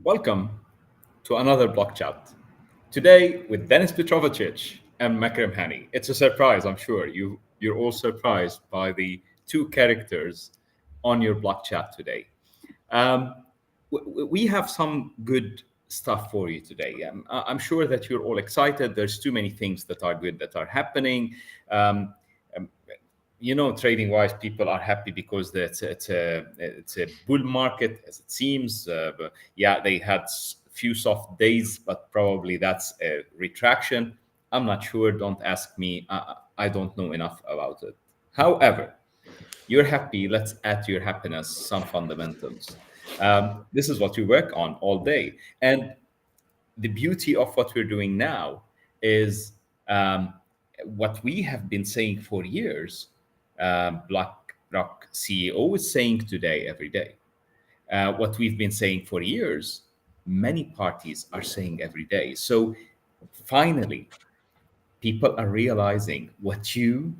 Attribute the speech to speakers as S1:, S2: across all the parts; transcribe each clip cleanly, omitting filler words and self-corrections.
S1: Welcome to another block chat. Today with Denis Petrovcic and Makram Hani. It's a surprise, I'm sure. You're all surprised by the two characters on your block chat today. Um, we have some good stuff for you today. I'm sure that you're all excited. There's too many things that are good that are happening. Um, um, Trading wise, people are happy because it's a bull market, as it seems. But yeah, they had few soft days, but probably that's a retraction. I'm not sure. Don't ask me. I don't know enough about it. However, you're happy. Let's add to your happiness some fundamentals. This is what we work on all day, and the beauty of what we're doing now is what we have been saying for years. BlackRock CEO is saying today, every day. What we've been saying for years, many parties are saying every day. So finally, people are realizing what you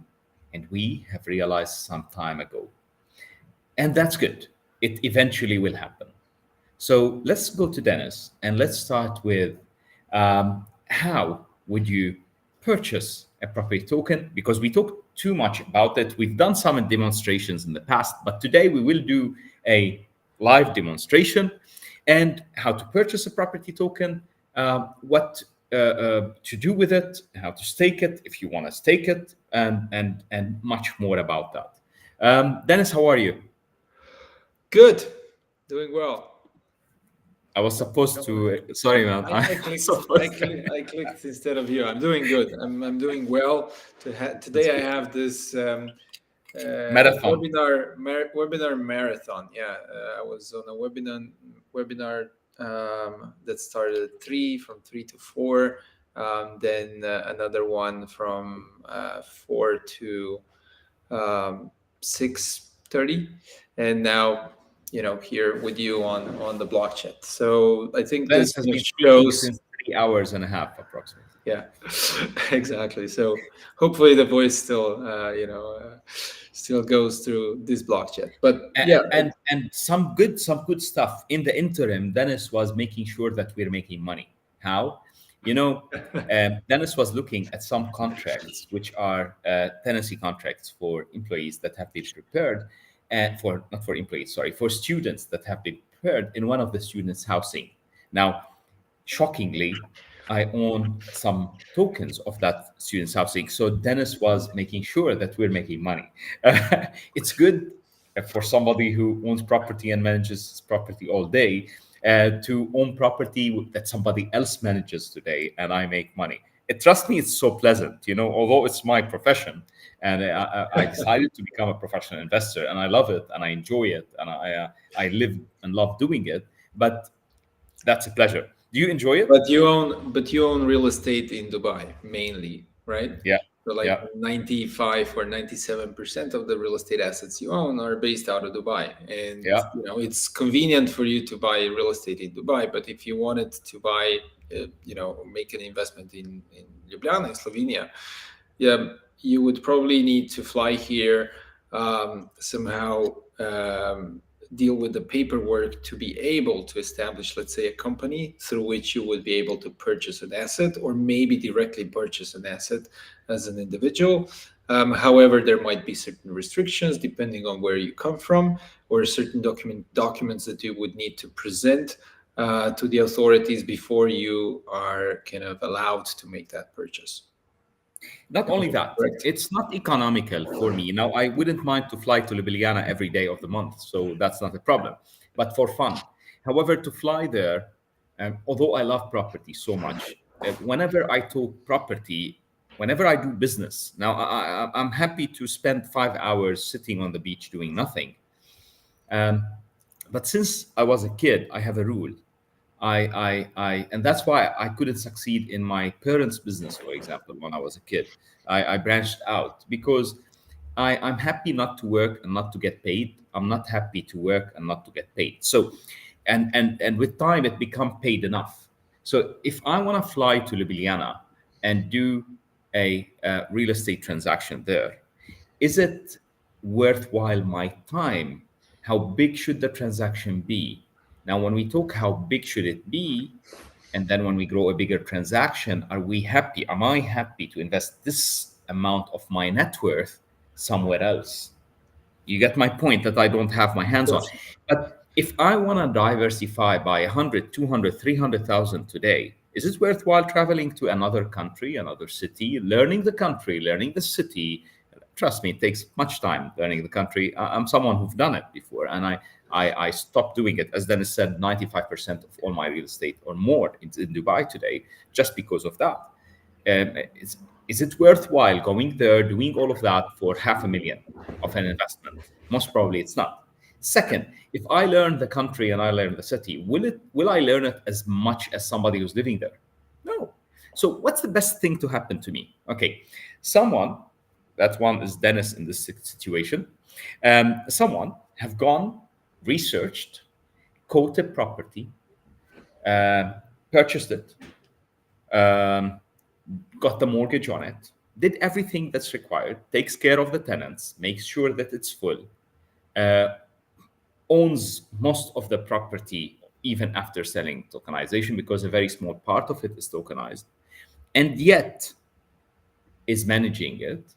S1: and we have realized some time ago. And that's good. It eventually will happen. So let's go to Dennis and let's start with how would you purchase a property token? Because we talked too much about it. We've done some demonstrations in the past, but today we will do a live demonstration and how to purchase a property token, what to do with it, how to stake it if you want to stake it, and much more about that. Dennis, how are you?
S2: Good, doing well.
S1: I was supposed
S2: Don't worry.
S1: to. Sorry, man.
S2: I,
S1: I
S2: I
S1: was
S2: clicked.
S1: supposed to.
S2: I clicked instead of you. I'm doing good. I'm doing well.
S1: That's
S2: Today I
S1: good.
S2: have this
S1: Marathon.
S2: webinar marathon. Yeah, I was on a webinar that started at 3, from 3 to 4. Then another one from 4 to 6:30, and now here with you on the block chat. So I think
S1: Dennis
S2: this
S1: has been speaking
S2: shows.
S1: since 3 hours and a half, approximately.
S2: Yeah, exactly. So hopefully the voice still still goes through this block chat. But
S1: And,
S2: yeah,
S1: and some good stuff in the interim. Dennis was making sure that we're making money. How? You know, Dennis was looking at some contracts, which are tenancy contracts for employees that have been prepared, and for not for employees, sorry, for students that have been prepared in one of the students' housing. Now, shockingly, I own some tokens of that students' housing. So Dennis was making sure that we're making money. It's good for somebody who owns property and manages his property all day to own property that somebody else manages today, and I make money. Trust me, it's so pleasant. Although it's my profession, and I decided to become a professional investor, and I love it, and I enjoy it, and I live and love doing it. But that's a pleasure. Do you enjoy it?
S2: but you own real estate in Dubai mainly, right?
S1: Yeah,
S2: So like
S1: yeah,
S2: 95 or 97% of the real estate assets you own are based out of Dubai. And
S1: yeah.
S2: it's convenient for you to buy real estate in Dubai, but if you wanted to buy make an investment in Ljubljana, in Slovenia, yeah, you would probably need to fly here, somehow, deal with the paperwork to be able to establish, let's say, a company through which you would be able to purchase an asset, or maybe directly purchase an asset as an individual. However, there might be certain restrictions depending on where you come from, or certain documents that you would need to present to the authorities before you are kind of allowed to make that purchase.
S1: Not only that,
S2: Correct.
S1: it's not economical for me. Now, I wouldn't mind to fly to Ljubljana every day of the month, so that's not a problem, but for fun. However, to fly there, although I love property so much, whenever I talk property, whenever I do business, now I'm happy to spend 5 hours sitting on the beach doing nothing. Um, but since I was a kid, I have a rule. And that's why I couldn't succeed in my parents' business, for example, when I was a kid. I branched out because I'm happy not to work and not to get paid. I'm not happy to work and not to get paid. So, and with time, it become paid enough. So if I want to fly to Ljubljana and do a real estate transaction there, is it worthwhile my time? How big should the transaction be? Now, when we talk how big should it be, and then when we grow a bigger transaction, are we happy? Am I happy to invest this amount of my net worth somewhere else? You get my point that I don't have my hands on. But if I want to diversify by 100, 200, 300,000 today, is it worthwhile traveling to another country, another city, learning the country, learning the city? Trust me, it takes much time learning the country. I'm someone who's done it before, and I stopped doing it. As Dennis said, 95% of all my real estate or more in Dubai today, just because of that. Is it worthwhile going there, doing all of that for 500,000 of an investment? Most probably it's not. Second, if I learn the country and I learn the city, will I learn it as much as somebody who's living there? No. So what's the best thing to happen to me? Okay, someone, that one is Dennis in this situation. Someone have gone, researched, quoted property, um, purchased it, um, got the mortgage on it, did everything that's required, takes care of the tenants, makes sure that it's full, uh, owns most of the property even after selling tokenization because a very small part of it is tokenized, and yet is managing it.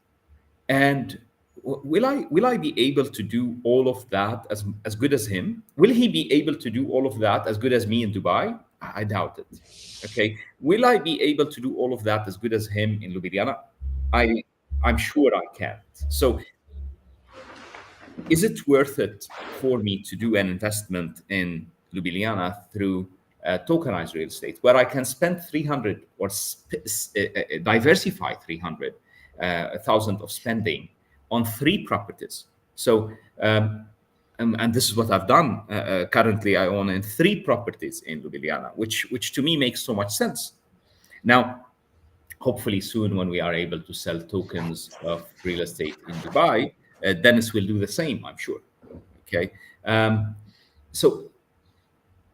S1: And will I be able to do all of that as good as him? Will he be able to do all of that as good as me in Dubai? I doubt it. Okay. Will I be able to do all of that as good as him in Ljubljana? I I'm sure I can't. So is it worth it for me to do an investment in Ljubljana through tokenized real estate, where I can spend 300 or diversify 300,000 of spending on three properties? So, and this is what I've done. Currently, I own in three properties in Ljubljana, which to me makes so much sense. Now, hopefully soon when we are able to sell tokens of real estate in Dubai, Dennis will do the same, I'm sure. Okay. So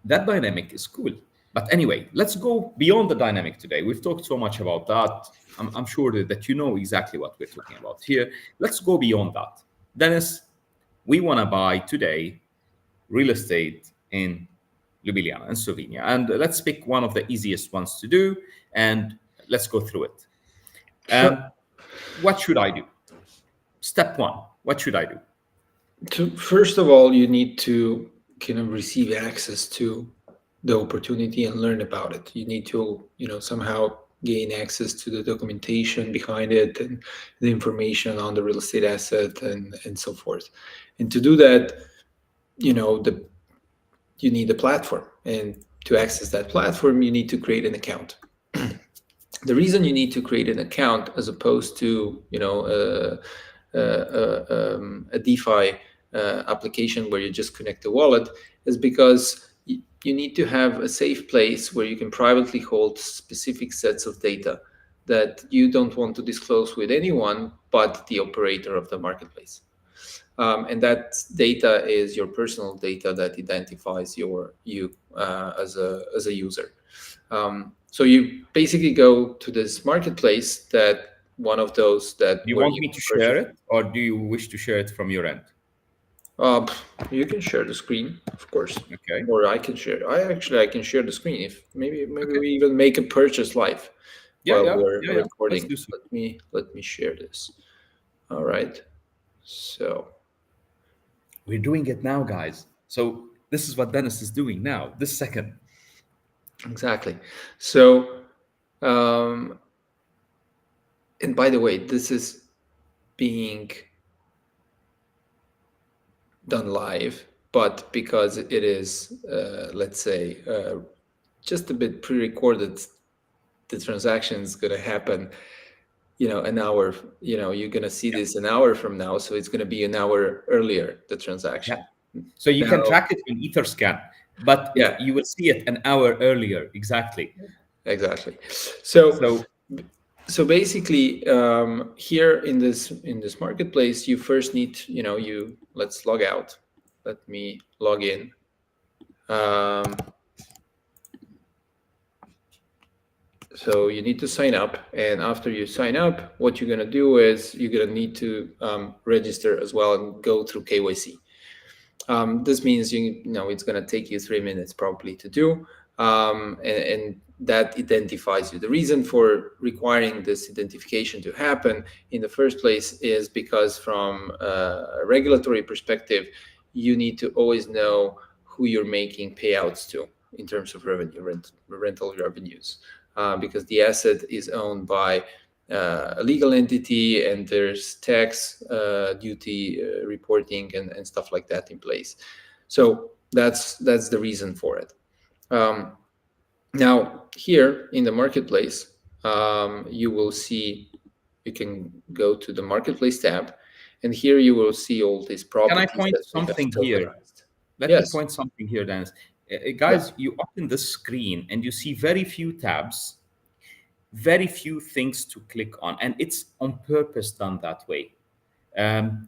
S1: that dynamic is cool. But anyway, let's go beyond the dynamic today. We've talked so much about that. I'm sure that you know exactly what we're talking about here. Let's go beyond that. Dennis, we want to buy today real estate in Ljubljana and Slovenia. And let's pick one of the easiest ones to do and let's go through it.
S2: Sure.
S1: What should I do? Step one, what should I do?
S2: So first of all, you need to kind of receive access to the opportunity and learn about it. You need to, somehow gain access to the documentation behind it and the information on the real estate asset and so forth. And to do that, you need a platform. And to access that platform, you need to create an account. The reason you need to create an account as opposed to, a DeFi application where you just connect a wallet is because you need to have a safe place where you can privately hold specific sets of data that you don't want to disclose with anyone but the operator of the marketplace. And that data is your personal data that identifies you as a user. So you basically go to this marketplace that one of those that
S1: Do you
S2: where
S1: want
S2: you
S1: me to share
S2: purchase.
S1: it or do you wish to share it from your end?
S2: You can share the screen, of course,
S1: Okay.
S2: or I can share. I can share the screen if maybe
S1: Okay.
S2: we even make a purchase live
S1: Yeah,
S2: while
S1: yeah,
S2: we're
S1: yeah, yeah. Let's
S2: recording.
S1: do so.
S2: Let me share this. All right. So
S1: We're doing it now, guys. So this is what Dennis is doing now, this second.
S2: exactly. So um, and by the way, this is being done live, but because it is, let's say, just a bit pre-recorded, the transaction is going to happen, an hour. You're going to see
S1: Yeah,
S2: this an hour from now, so it's going to be an hour earlier, the
S1: yeah.
S2: transaction.
S1: So you
S2: Now,
S1: can track it in Etherscan, but
S2: yeah,
S1: you will see it an hour earlier. Exactly.
S2: exactly. So
S1: So
S2: so basically, here in this marketplace, you first need, let's log out. Let me log in. Um, so you need to sign up, and after you sign up, what you're going to do is you're going to need to register as well and go through KYC. This means it's going to take you 3 minutes probably to do, and that identifies you. The reason for requiring this identification to happen in the first place is because from a regulatory perspective, you need to always know who you're making payouts to in terms of rental revenues, because the asset is owned by a legal entity, and there's tax, duty, reporting, and stuff like that in place. So that's the reason for it. Um, Now here in the marketplace, you will see, you can go to the marketplace tab, and here you will see all these
S1: Can I
S2: properties
S1: point
S2: that we have
S1: something here?
S2: tokenized.
S1: Let me
S2: Yes.
S1: point something here, Dennis.
S2: Yeah.
S1: Guys, you open the screen and you see very few tabs, very few things to click on, and it's on purpose done that way. Um,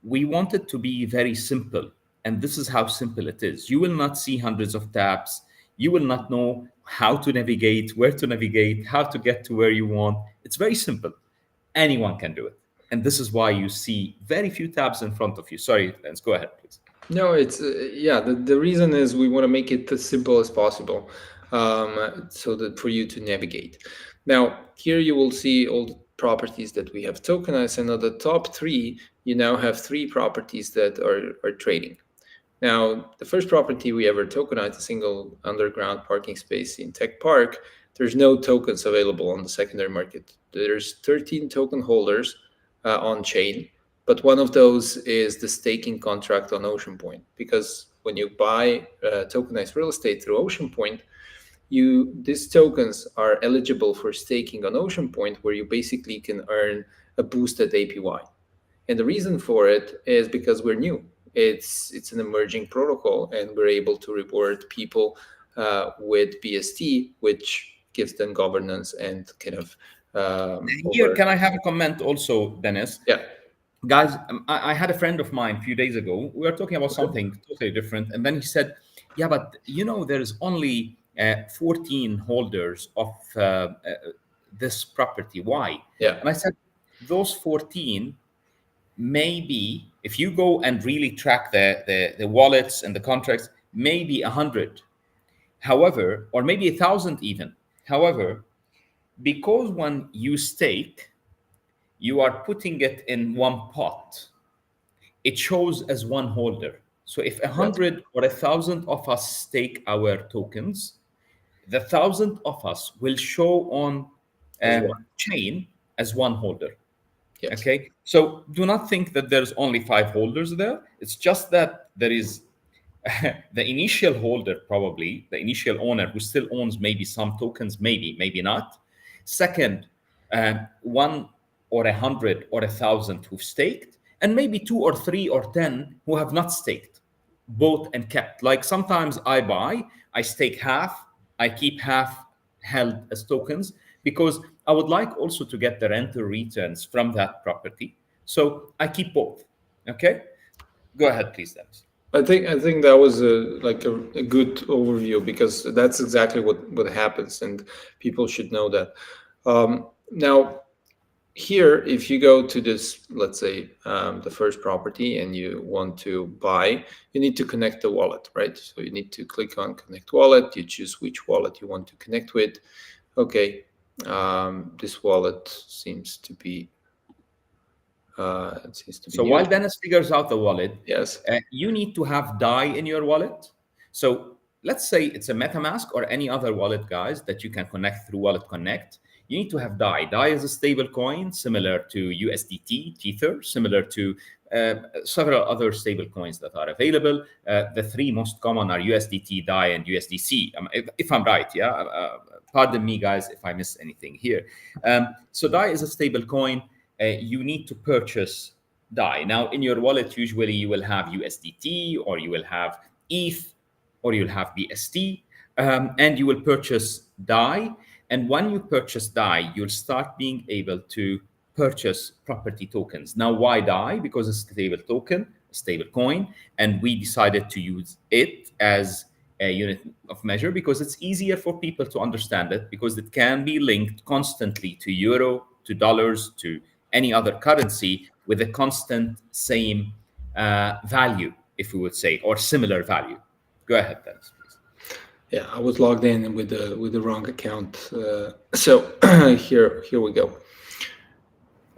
S1: we want it to be very simple, and this is how simple it is. You will not see hundreds of tabs. You will not know how to navigate, where to navigate, how to get to where you want. It's very simple. Anyone can do it. And this is why you see very few tabs in front of you. Sorry, Lance, go ahead, please.
S2: No, it's yeah. The reason is we want to make it as simple as possible, so that for you to navigate. Now, here you will see all the properties that we have tokenized, and on the top three, you now have three properties that are trading. Now, the first property we ever tokenized, a single underground parking space in Tech Park, there's no tokens available on the secondary market. There's 13 token holders on chain, but one of those is the staking contract on Oceanpoint. Because when you buy tokenized real estate through Oceanpoint, these tokens are eligible for staking on Oceanpoint, where you basically can earn a boosted APY. And the reason for it is because we're new. It's an emerging protocol, and we're able to reward people with BST, which gives them governance and kind of
S1: Here,
S2: over.
S1: can I have a comment also, Dennis?
S2: Yeah.
S1: Guys, I had a friend of mine a few days ago. We were talking about
S2: Okay.
S1: something totally different. And then he said, yeah, but there's only 14 holders of this property. Why?
S2: Yeah.
S1: And I said, those 14, maybe if you go and really track the wallets and the contracts, maybe 100. However, or maybe 1,000 even. However, because when you stake, you are putting it in one pot, it shows as one holder. So if a
S2: Exactly.
S1: hundred or 1,000 of us stake our tokens, the 1,000 of us will show on
S2: As one.
S1: chain as one holder.
S2: Yes.
S1: Okay, so do not think that there's only 5 holders there. It's just that there is the initial holder, probably the initial owner who still owns maybe some tokens, maybe not. Second, one or 100 or 1,000 who've staked, and maybe 2 or 3 or 10 who have not staked, bought and kept. Like sometimes I buy, I stake half, I keep half held as tokens, because I would like also to get the rental returns from that property. So I keep both. Okay, go ahead, please, Dennis.
S2: I think that was a good overview, because that's exactly what happens, and people should know that. Now, here, if you go to this, let's say, the first property, and you want to buy, you need to connect the wallet, right? So you need to click on connect wallet. You choose which wallet you want to connect with. Okay, this wallet seems to be
S1: So while
S2: used.
S1: Dennis figures out the wallet,
S2: Yes.
S1: you need to have DAI in your wallet. So let's say it's a MetaMask or any other wallet, guys, that you can connect through Wallet Connect. You need to have DAI. DAI is a stable coin similar to USDT, Tether, similar to several other stable coins that are available. The three most common are USDT, DAI, and USDC. If I'm right, yeah. Pardon me, guys, if I miss anything here. So DAI is a stable coin. You need to purchase DAI. Now, in your wallet, usually you will have USDT, or you will have ETH, or you'll have BST, and you will purchase DAI. And when you purchase DAI, you'll start being able to purchase property tokens. Now, why DAI? Because it's a stable token, a stable coin, and we decided to use it as a unit of measure because it's easier for people to understand it, because it can be linked constantly to euro, to dollars, to any other currency with a constant same value. if we would say, or similar value. Go ahead, Dennis, please.
S2: Yeah, I was logged in with the wrong account. So here we go.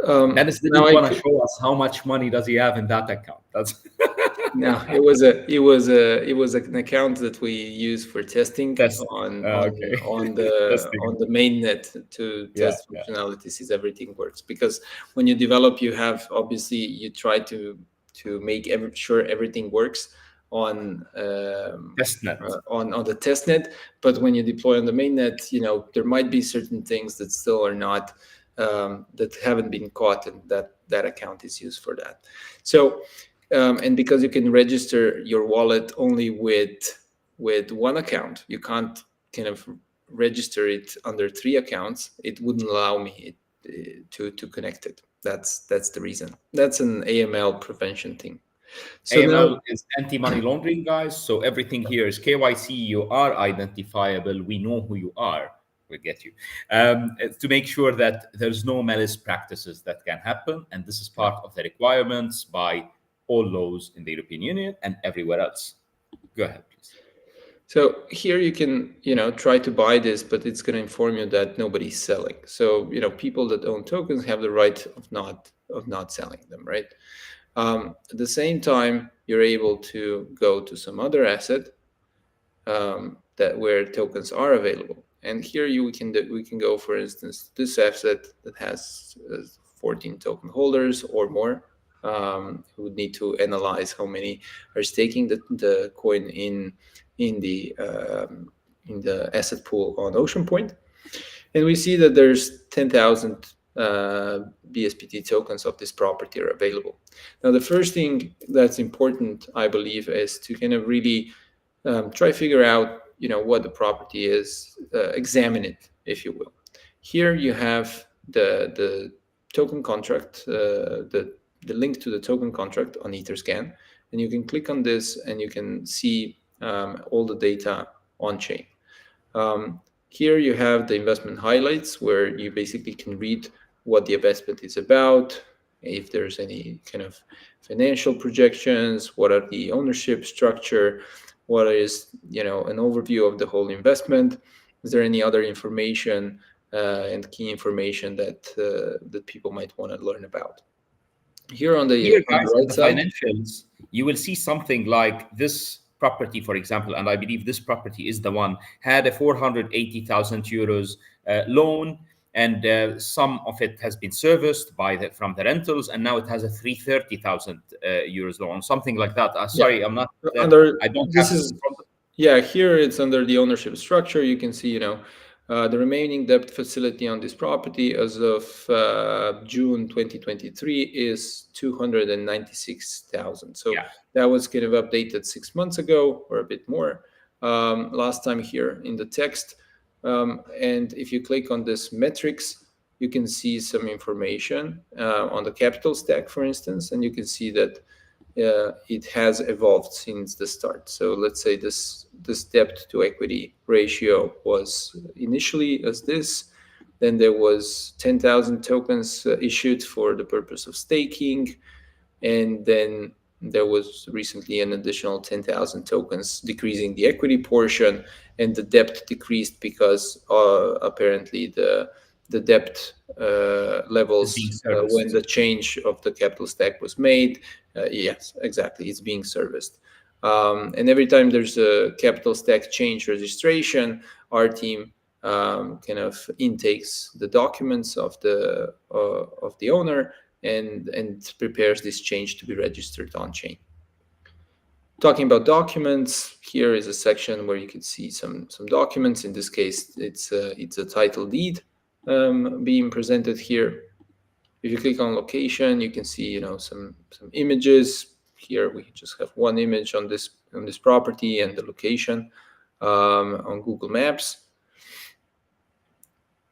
S1: Dennis
S2: Now
S1: didn't
S2: I
S1: want to
S2: could.
S1: show us how much money does he have in that account. That's
S2: No, it was an account that we use for testing
S1: testing. Okay. Testing.
S2: on the mainnet to
S1: Yeah,
S2: test
S1: yeah.
S2: functionalities if everything works. Because when you develop, you have obviously you try to make sure everything works on
S1: Testnet.
S2: on the test net. But when you deploy on the mainnet, you know there might be certain things that still are not that haven't been caught, and that account is used for that. So and because you can register your wallet only with one account, you can't kind of register it under three accounts. It wouldn't allow me to connect it. That's the reason. That's an AML prevention thing. So now,
S1: AML is anti-money laundering, guys. So everything here is KYC. You are identifiable. We know who you are. We get you. To make sure that there's no malice practices that can happen, and this is
S2: yeah.
S1: part of the requirements by all laws in the European Union and everywhere else. Go ahead, please.
S2: So here you can, you know, try to buy this, but it's going to inform you that nobody's selling. So, you know, people that own tokens have the right of not selling them, right? At the same time, you're able to go to some other asset that where tokens are available. And here we can go, for instance, this asset that has 14 token holders or more. We would need to analyze how many are staking the coin in the asset pool on Oceanpoint, and we see that there's 10,000 BSPT tokens of this property are available. Now, the first thing that's important, I believe, is to kind of really try figure out, you know, what the property is, examine it, if you will. Here you have the token contract, the link to the token contract on Etherscan, and you can click on this and you can see all the data on chain. Here you have the investment highlights where you basically can read what the investment is about, if there's any kind of financial projections, what are the ownership structure, what is, you know, an overview of the whole investment. Is there any other information and key information that people might want to learn about? Here
S1: Here,
S2: on the
S1: guys, in
S2: right
S1: the
S2: side,
S1: financials, you will see something like this property, for example, and I believe this property is the one, had a 480,000 euros loan, and some of it has been serviced by from the rentals, and now it has a 330,000 euros loan, something like that.
S2: yeah,
S1: Sorry, I'm not.
S2: under
S1: I don't
S2: this
S1: have this
S2: is
S1: in front of.
S2: yeah, here it's under the ownership structure. You can see, you know, the remaining debt facility on this property as of June 2023 is 296,000. So
S1: Yeah.
S2: that was kind of updated 6 months ago or a bit more. Last time here in the text. And if you click on this metrics, you can see some information on the capital stack, for instance, and you can see that it has evolved since the start. So let's say this debt to equity ratio was initially as this. Then there was 10,000 tokens issued for the purpose of staking, and then there was recently an additional 10,000 tokens decreasing the equity portion, and the debt decreased because apparently the debt
S1: Is being
S2: levels when
S1: serviced.
S2: the change of the capital stack was made. Yes, exactly, it's being serviced. And every time there's a capital stack change registration, our team kind of intakes the documents of the owner and prepares this change to be registered on chain. Talking about documents, here is a section where you can see some documents. In this case, it's a title deed being presented here. If you click on location, you can see, you know, some images. Here we just have one image on this property and the location on Google Maps.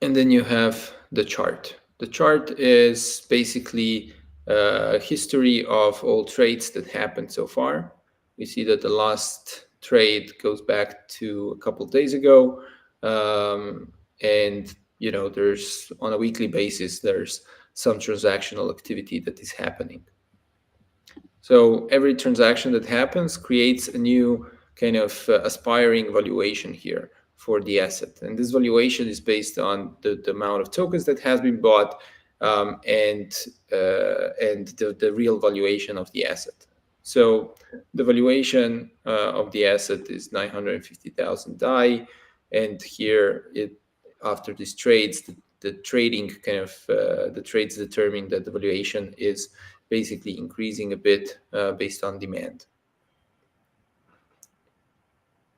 S2: And then you have the chart. The chart is basically a history of all trades that happened so far. We see that the last trade goes back to a couple of days ago. And, you know, there's on a weekly basis, there's some transactional activity that is happening. So every transaction that happens creates a new kind of aspiring valuation here for the asset. And this valuation is based on the amount of tokens that has been bought, and the real valuation of the asset. So the valuation of the asset is 950,000 DAI, and here it after these trades, the trading kind of the trades determine that the valuation is basically increasing a bit based on demand.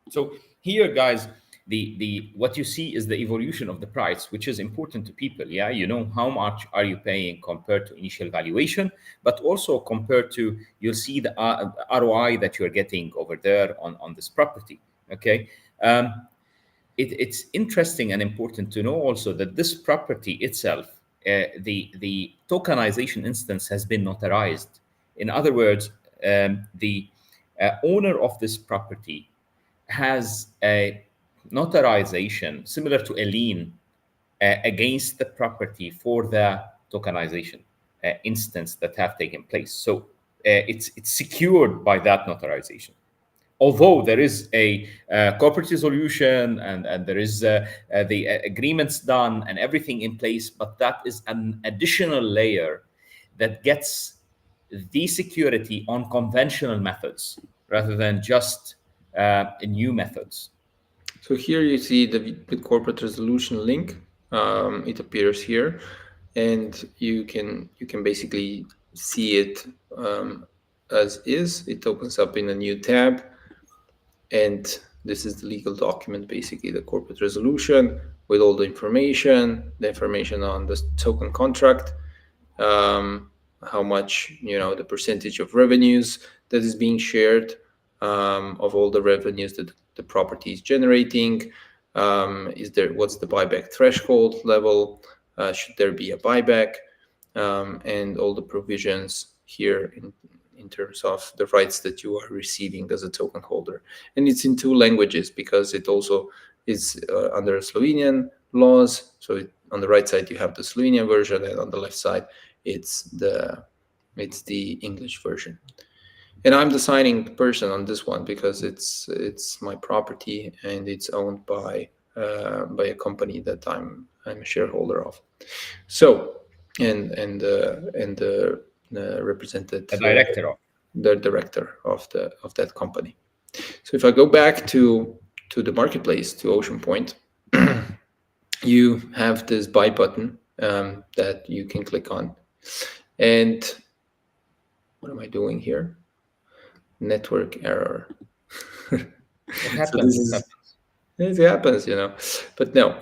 S1: So here, guys, the what you see is the evolution of the price, which is important to people. Yeah, you know how much are you paying compared to initial valuation, but also compared to you'll see the ROI that you're getting over there on this property. Okay. It's interesting and important to know also that this property itself, the tokenization instance has been notarized. In other words, the owner of this property has a notarization similar to a lien against the property for the tokenization instance that have taken place. So it's secured by that notarization, although there is a corporate resolution and there is the agreements done and everything in place, but that is an additional layer that gets the security on conventional methods rather than just new methods.
S2: So here you see the corporate resolution link. It appears here, and you can basically see it as is. It opens up in a new tab, and this is the legal document, basically the corporate resolution with all the information on the token contract, um, how much, the percentage of revenues that is being shared, of all the revenues that the property is generating. What's the buyback threshold level? Should there be a buyback? And all the provisions here in terms of the rights that you are receiving as a token holder. And it's in two languages because it also is under Slovenian laws. So on the right side you have the Slovenian version, and on the left side it's the English version. And I'm the signing person on this one because it's my property and it's owned by a company that I'm a shareholder of. So and the represented
S1: A director of.
S2: the director of that company. So if I go back to the marketplace, to Oceanpoint, you have this buy button that you can click on. And what am I doing here? Network error.
S1: It
S2: So
S1: happens.
S2: this
S1: It
S2: is,
S1: happens.
S2: it happens, but no.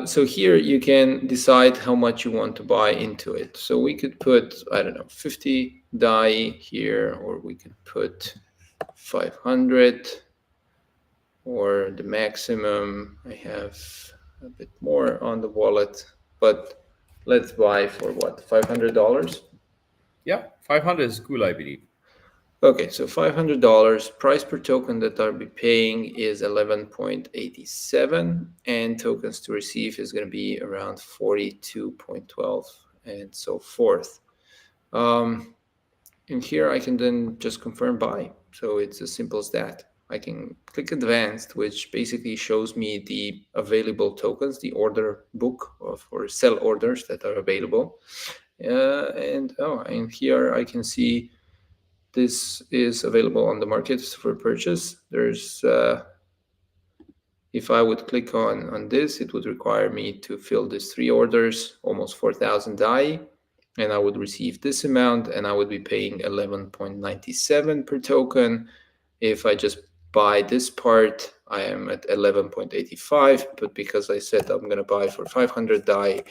S2: So here you can decide how much you want to buy into it. So we could put, I don't know, 50 DAI here, or we could put 500, or the maximum. I have a bit more on the wallet, but let's buy for what, $500?
S1: Yeah, 500 is cool, I believe.
S2: Okay, so $500 price per token that I'll be paying is 11.87, and tokens to receive is going to be around 42.12, and so forth. And here I can then just confirm buy. So it's as simple as that. I can click advanced, which basically shows me the available tokens, the order book or sell orders that are available. And here I can see this is available on the market for purchase. There's if I would click on this, it would require me to fill these 3 orders, almost 4,000 DAI, and I would receive this amount, and I would be paying 11.97 per token. If I just buy this part, I am at 11.85, but because I said I'm going to buy for 500 DAI,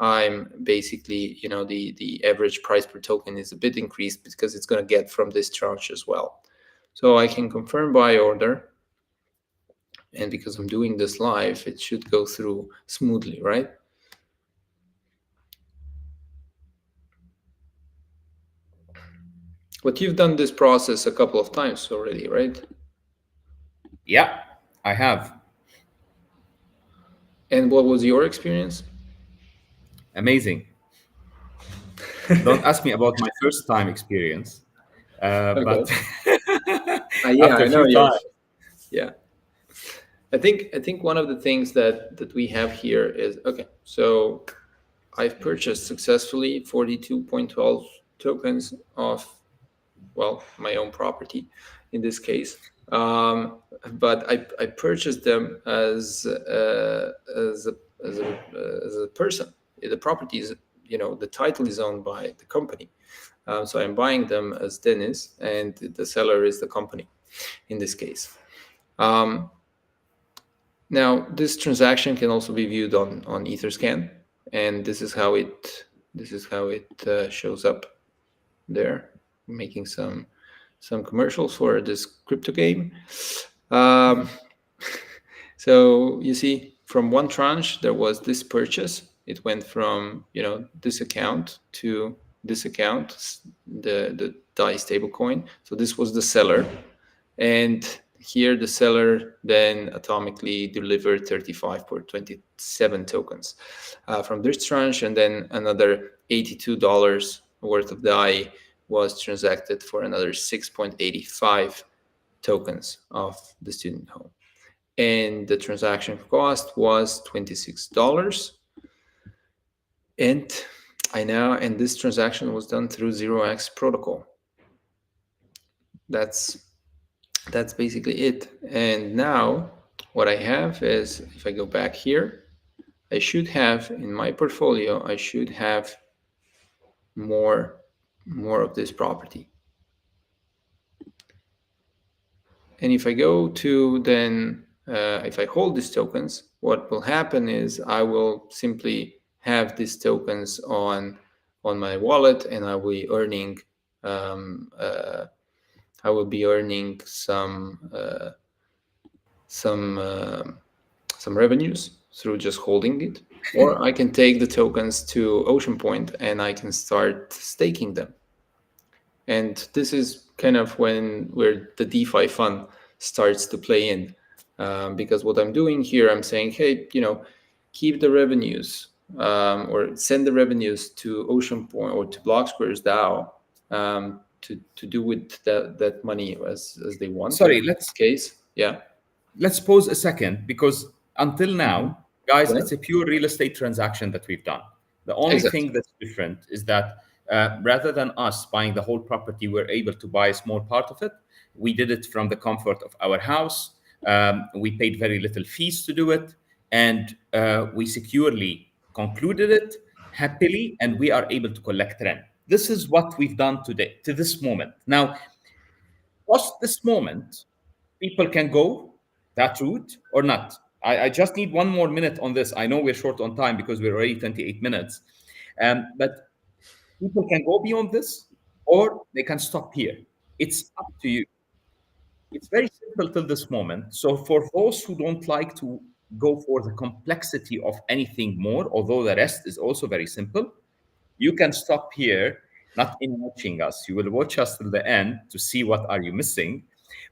S2: I'm basically, the average price per token is a bit increased because it's going to get from this tranche as well. So I can confirm buy order. And because I'm doing this live, it should go through smoothly, right? But you've done this process a couple of times already, right?
S1: Yeah, I have.
S2: And what was your experience?
S1: Amazing. Don't ask me about my first time experience.
S2: Okay.
S1: But
S2: Yeah,
S1: after
S2: I
S1: a
S2: know.
S1: few
S2: Yeah,
S1: times,
S2: yeah. I think one of the things that we have here is okay. So I've purchased successfully 42.12 tokens of, well, my own property in this case. Um, but I purchased them as a as a as a person. The property is, the title is owned by the company. So I'm buying them as Denis, and the seller is the company in this case. Um, Now, this transaction can also be viewed on Etherscan, and this is how it shows up there, making some commercials for this crypto game. Um, so you see, from one tranche there was this purchase. It went from this account to this account, the DAI stablecoin. So this was the seller, and here the seller then atomically delivered 35.27 tokens from this tranche, and then another $82 worth of DAI was transacted for another 6.85 tokens of the student home. And the transaction cost was $26. And and this transaction was done through 0x protocol. That's basically it. And now what I have is, if I go back here, I should have in my portfolio, I should have more of this property. And if I go to then, if I hold these tokens, what will happen is I will simply have these tokens on my wallet, and um, uh, I will be earning some uh, some revenues through just holding it. Or I can take the tokens to Oceanpoint and I can start staking them. And this is kind of where the DeFi fun starts to play in, because what I'm doing here, I'm saying, hey, keep the revenues, or send the revenues to Oceanpoint or to Blocksquare's DAO, to do with that money as they want. And
S1: sorry,
S2: in this case, yeah,
S1: let's pause a second, because until
S2: hmm,
S1: now, guys,
S2: yeah,
S1: it's a pure real estate transaction that we've done. The only
S2: exactly,
S1: thing that's different is that rather than us buying the whole property, we're able to buy a small part of it. We did it from the comfort of our house. We paid very little fees to do it, and we securely concluded it happily, and we are able to collect rent. This is what we've done today, to this moment. Now, past this moment, people can go that route or not. I just need one more minute on this. I know we're short on time because we're already 28 minutes. But people can go beyond this or they can stop here. It's up to you. It's very simple till this moment. So for those who don't like to go for the complexity of anything more, although the rest is also very simple, you can stop here, not in watching us. You will watch us till the end to see what are you missing,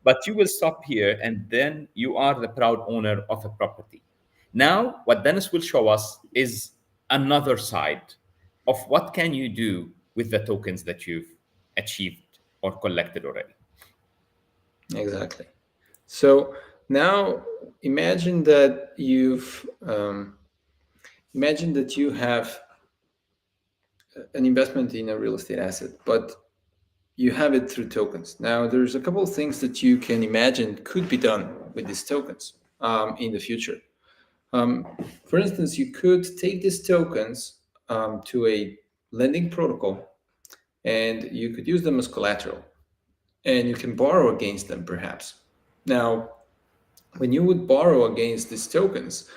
S1: but you will stop here, and then you are the proud owner of a property. Now, what Dennis will show us is another side of what can you do with the tokens that you've achieved or collected already.
S2: exactly. So now imagine that you have an investment in a real estate asset, but you have it through tokens. Now, there's a couple of things that you can imagine could be done with these tokens in the future. Um, for instance, you could take these tokens to a lending protocol, and you could use them as collateral, and you can borrow against them, perhaps. Now, when you would borrow against these tokens,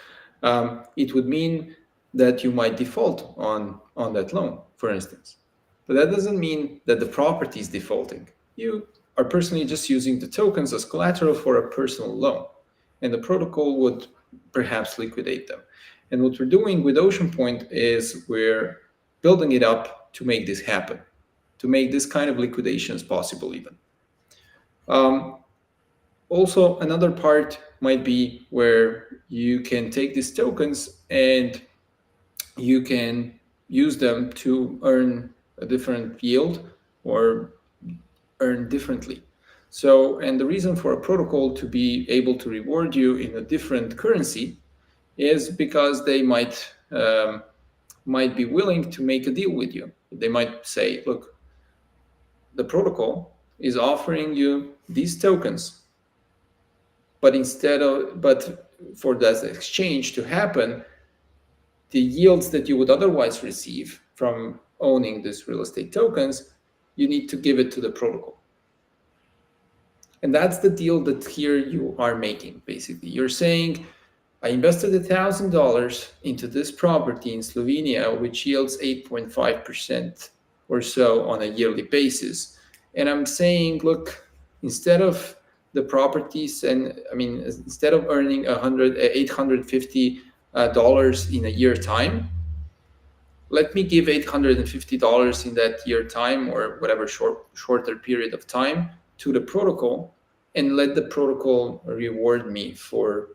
S2: it would mean that you might default on that loan, for instance. But that doesn't mean that the property is defaulting. You are personally just using the tokens as collateral for a personal loan, and the protocol would perhaps liquidate them. And what we're doing with Oceanpoint is we're building it up to make this happen, to make this kind of liquidations possible even. Um, Also, another part might be where you can take these tokens and you can use them to earn a different yield, or earn differently. So, and the reason for a protocol to be able to reward you in a different currency is because they might be willing to make a deal with you. They might say, look, the protocol is offering you these tokens, but for that exchange to happen, the yields that you would otherwise receive from owning these real estate tokens, you need to give it to the protocol. And that's the deal that here you are making, basically. You're saying, I invested $1,000 into this property in Slovenia, which yields 8.5% or so on a yearly basis. And I'm saying, look, instead of the properties, and I mean, instead of earning $850 in a year time, let me give $850 in that year time or whatever shorter period of time to the protocol, and let the protocol reward me for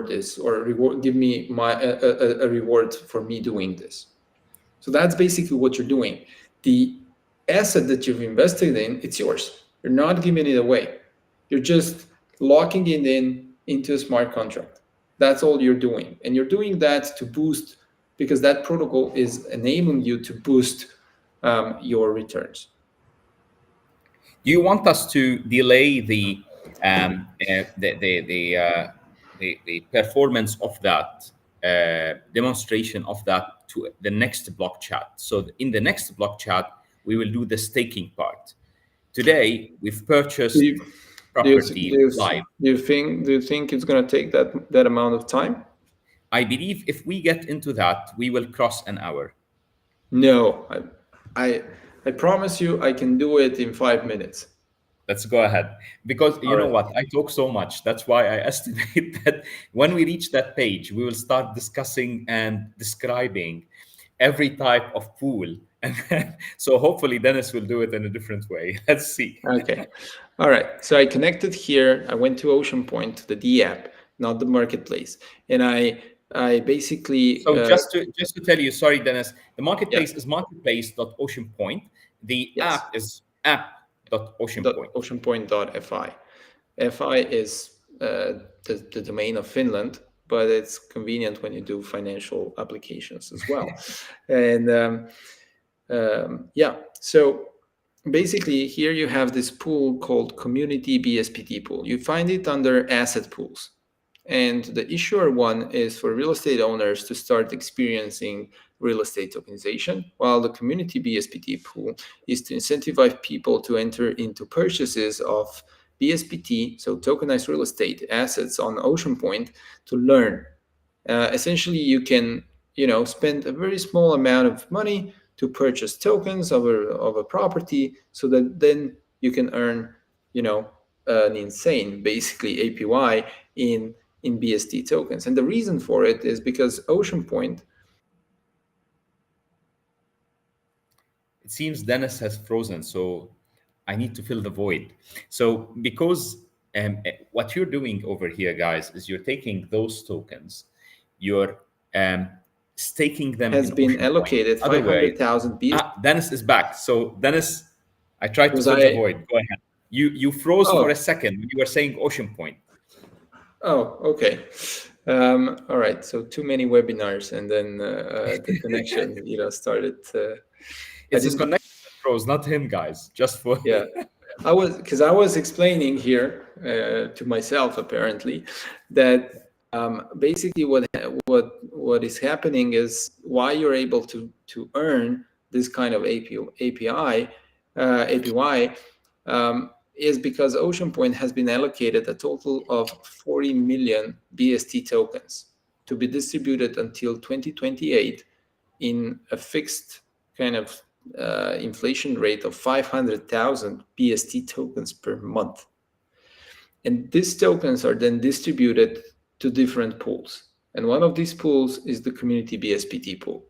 S2: this, or give me a reward for me doing this. So that's basically what you're doing. The asset that you've invested in, it's yours. You're not giving it away. You're just locking it into a smart contract. That's all you're doing. And you're doing that to boost, because that protocol is enabling you to boost your returns.
S1: Do you want us to delay the performance of that demonstration of that to the next block chat? So in the next block chat, we will do the staking part. Today, we've
S2: Do
S1: purchased
S2: you, do you, do
S1: property
S2: you,
S1: live.
S2: do you think it's going to take that amount of time?
S1: I believe if we get into that, we will cross an hour.
S2: No, I, I promise you, I can do it in 5 minutes.
S1: Let's go ahead. Because
S2: All
S1: you know
S2: right.
S1: what? I talk so much. That's why I estimate that when we reach that page, we will start discussing and describing every type of pool. And so hopefully Dennis will do it in a different way. Let's see.
S2: Okay. All right. So I connected here. I went to Oceanpoint, the D app, not the marketplace, and I basically
S1: So just to tell you, sorry, Dennis, the
S2: yeah,
S1: marketplace is marketplace.oceanpoint. The
S2: yes,
S1: app is app.oceanpoint.
S2: oceanpoint.fi. Fi is the domain of Finland, but it's convenient when you do financial applications as well. And yeah, so basically here you have this pool called Community BSPT pool. You find it under asset pools. And the issuer one is for real estate owners to start experiencing real estate tokenization, while the community BSPT pool is to incentivize people to enter into purchases of BSPT, so tokenized real estate assets on Oceanpoint, to learn. Essentially, you can spend a very small amount of money to purchase tokens of a property, so that then you can earn an insane basically APY in BST tokens. And the reason for it is because Oceanpoint.
S1: It seems Dennis has frozen, so I need to fill the void. So because what you're doing over here, guys, is you're taking those tokens, you're um, staking them
S2: Has
S1: in
S2: been
S1: Ocean Point.
S2: allocated
S1: Otherwise,
S2: 500,000 BST.
S1: Dennis is back. So Dennis, I tried to
S2: Was
S1: fill the
S2: I?
S1: void. Go ahead. You froze for
S2: Oh,
S1: a second when you were saying Ocean Point.
S2: oh, okay. All right. So too many webinars, and then the connection, started. I
S1: It's his
S2: didn't.
S1: connection that froze, not him, guys. Just for
S2: Yeah, I was explaining here to myself apparently that basically what is happening is why you're able to earn this kind of APY is because Oceanpoint has been allocated a total of 40 million BST tokens to be distributed until 2028 in a fixed kind of inflation rate of 500,000 BST tokens per month. And these tokens are then distributed to different pools. And one of these pools is the community BSPT pool.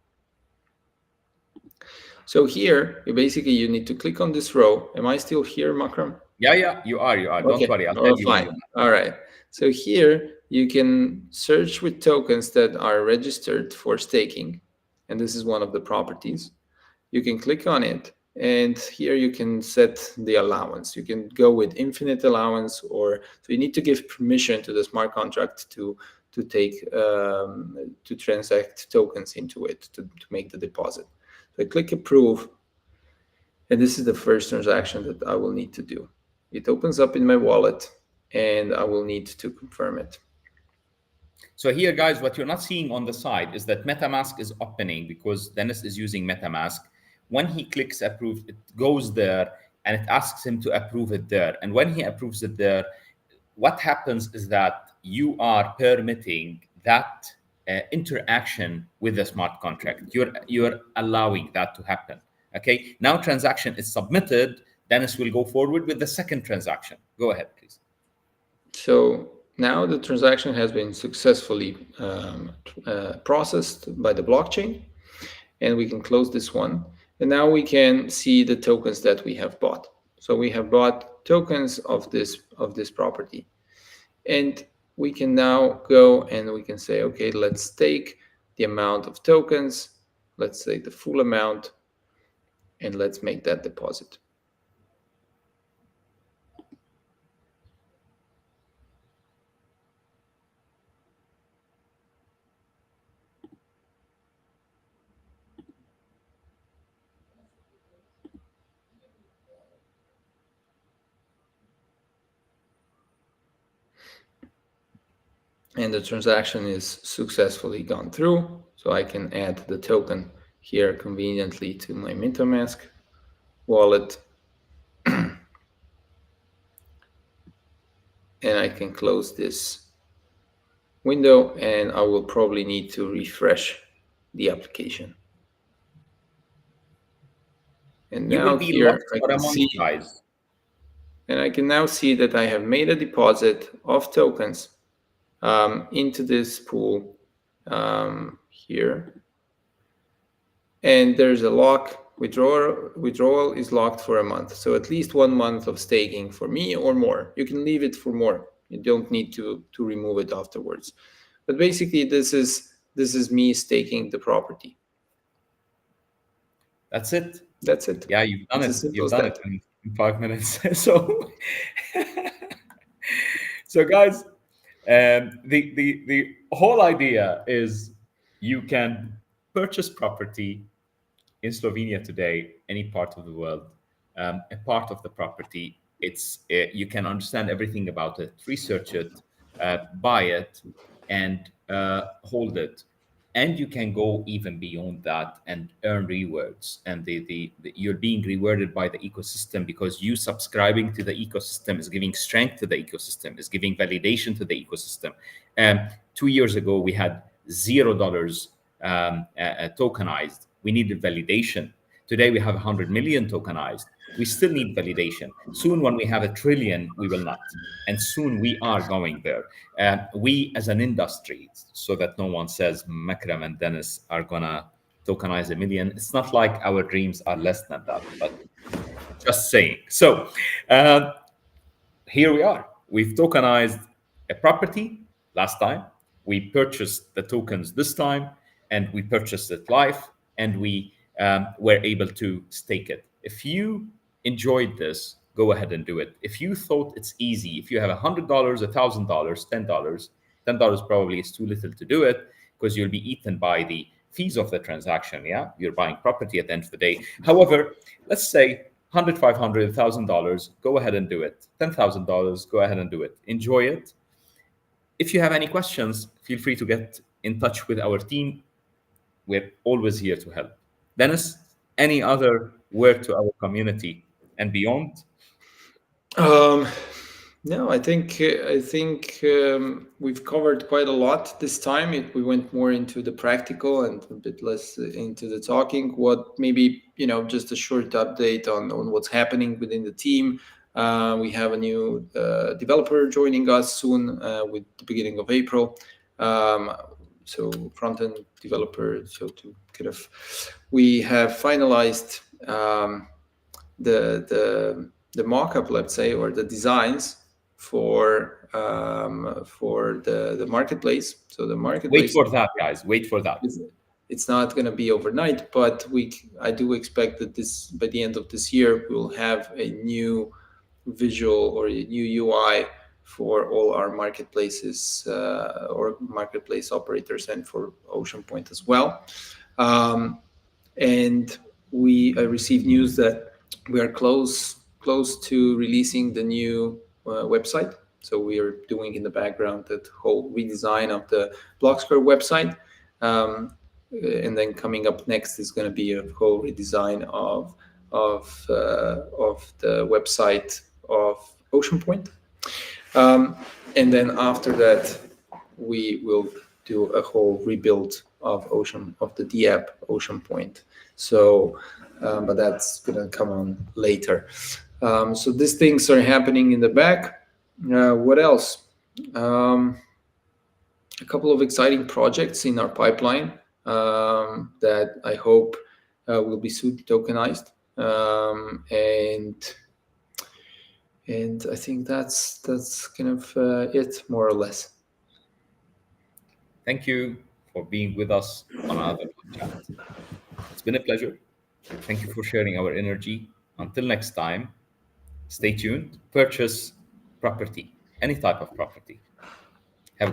S2: So here, you need to click on this row. Am I still here, Makram?
S1: yeah, you are. Don't
S2: Okay,
S1: worry. I'll tell you when
S2: fine.
S1: you're not.
S2: All right. So here you can search with tokens that are registered for staking. And this is one of the properties. You can click on it, And here you can set the allowance. You can go with infinite allowance, or so you need to give permission to the smart contract to take to transact tokens into it to make the deposit. So I click approve, and this is the first transaction that I will need to do. It opens up in my wallet, and I will need to confirm it.
S1: So here, guys, what you're not seeing on the side is that MetaMask is opening because Dennis is using MetaMask. When he clicks approve, it goes there and it asks him to approve it there. And when he approves it there, what happens is that you are permitting that interaction with the smart contract. You're allowing that to happen. Okay. Now transaction is submitted. Dennis will go forward with the second transaction. Go ahead, please.
S2: So now the transaction has been successfully processed by the blockchain, and we can close this one. And now we can see the tokens that we have bought. So we have bought tokens of this property, and we can now go and we can say, okay, let's take the amount of tokens, let's say the full amount, and let's make that deposit. And the transaction is successfully gone through. So I can add the token here conveniently to my MetaMask wallet. And I can close this window, and I will probably need to refresh the application. And
S1: You will
S2: now
S1: be
S2: here
S1: locked
S2: I
S1: for a
S2: can
S1: month,
S2: see,
S1: guys.
S2: and I can now see that I have made a deposit of tokens into this pool here. And there's a lock. Withdrawal is locked for a month. So at least 1 month of staking for me or more. You can leave it for more. You don't need to remove it afterwards. But basically, this is me staking the property.
S1: That's it.
S2: That's it.
S1: Yeah, you've done
S2: It's
S1: it.
S2: as simple
S1: You've
S2: as
S1: done
S2: that.
S1: it in 5 minutes. So, so guys, the whole idea is you can purchase property in Slovenia today, any part of the world, a part of the property. You can understand everything about it, research it, buy it, and hold it. And you can go even beyond that and earn rewards. And you're being rewarded by the ecosystem because you subscribing to the ecosystem is giving strength to the ecosystem, is giving validation to the ecosystem. 2 years ago, we had $0 tokenized. We needed validation. Today we have 100 million tokenized. We still need validation. Soon, when we have a trillion, we will not. And soon we are going there. We as an industry, so that no one says Makram and Dennis are gonna tokenize a million. It's not like our dreams are less than that, but just saying. So here we are. We've tokenized a property last time. We purchased the tokens this time, and we purchased it live, and we were able to stake it. If you enjoyed this, go ahead and do it. If you thought it's easy, if you have $100, $1,000, $10 probably is too little to do it because you'll be eaten by the fees of the transaction. Yeah, you're buying property at the end of the day. However, let's say 100, 500, $1,000, go ahead and do it. $10,000, go ahead and do it. Enjoy it. If you have any questions, feel free to get in touch with our team. We're always here to help. Dennis, any other word to our community and beyond?
S2: No, I think we've covered quite a lot this time. We went more into the practical and a bit less into the talking. What maybe just a short update on what's happening within the team. We have a new developer joining us soon with the beginning of April. So front-end developer. So to kind of, we have finalized the mock-up, let's say, or the designs for the marketplace. So the
S1: Wait
S2: marketplace
S1: for that, guys. Wait for that.
S2: It's not going to be overnight, but I do expect that this by the end of this year we'll have a new visual or a new UI for all our marketplaces or marketplace operators and for Oceanpoint as well. Um, and we received news that we are close to releasing the new website. So we are doing in the background that whole redesign of the Blocksquare website. Um, and then coming up next is going to be a whole redesign of the website of Oceanpoint. Um, and then after that, we will do a whole rebuild of the D app Oceanpoint. So, but that's gonna come on later. So these things are happening in the back. What else? A couple of exciting projects in our pipeline that I hope will be soon tokenized. And I think that's kind of it, more or less.
S1: Thank you for being with us on another chat. It's been a pleasure. Thank you for sharing our energy. Until next time, stay tuned. Purchase property, any type of property.